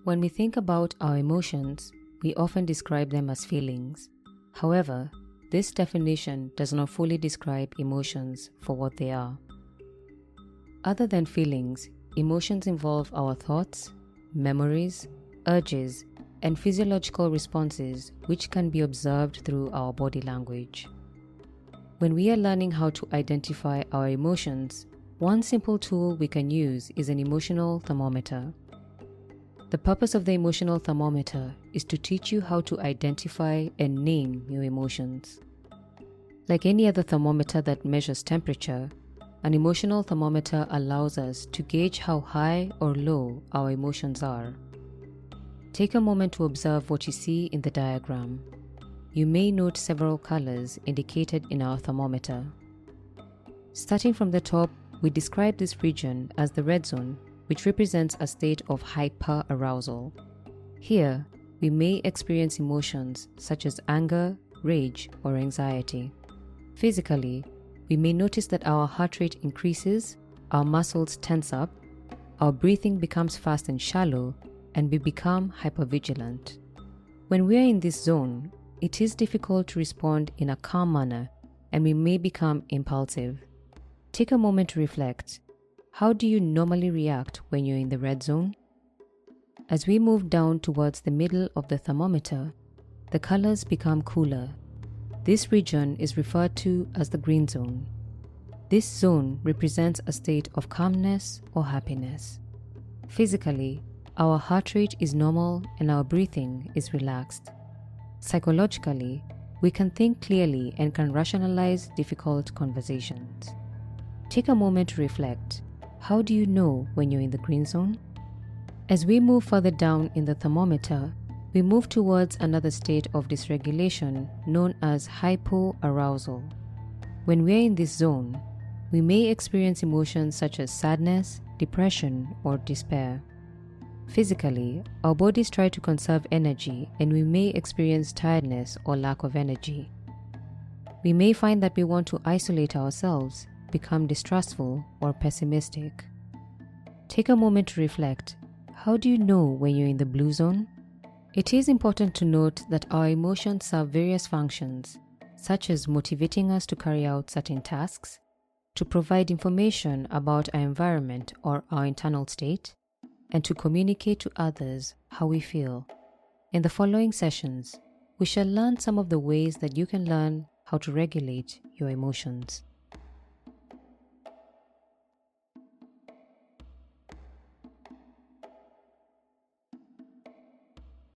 When we think about our emotions, we often describe them as feelings. However, this definition does not fully describe emotions for what they are. Other than feelings, emotions involve our thoughts, memories, urges, and physiological responses which can be observed through our body language. When we are learning how to identify our emotions, one simple tool we can use is an emotional thermometer. The purpose of the emotional thermometer is to teach you how to identify and name your emotions. Like any other thermometer that measures temperature, an emotional thermometer allows us to gauge how high or low our emotions are. Take a moment to observe what you see in the diagram. You may note several colors indicated in our thermometer. Starting from the top, we describe this region as the red zone, which represents a state of hyperarousal. Here, we may experience emotions such as anger, rage, or anxiety. Physically, we may notice that our heart rate increases, our muscles tense up, our breathing becomes fast and shallow, and we become hypervigilant. When we are in this zone, it is difficult to respond in a calm manner, and we may become impulsive. Take a moment to reflect. How do you normally react when you're in the red zone? As we move down towards the middle of the thermometer, the colors become cooler. This region is referred to as the green zone. This zone represents a state of calmness or happiness. Physically, our heart rate is normal and our breathing is relaxed. Psychologically, we can think clearly and can rationalize difficult conversations. Take a moment to reflect. How do you know when you're in the green zone? As we move further down in the thermometer, we move towards another state of dysregulation known as hypoarousal. When we're in this zone, we may experience emotions such as sadness, depression, or despair. Physically, our bodies try to conserve energy and we may experience tiredness or lack of energy. We may find that we want to isolate ourselves, become distrustful, or pessimistic. Take a moment to reflect. How do you know when you're in the blue zone? It is important to note that our emotions serve various functions, such as motivating us to carry out certain tasks, to provide information about our environment or our internal state, and to communicate to others how we feel. In the following sessions, we shall learn some of the ways that you can learn how to regulate your emotions.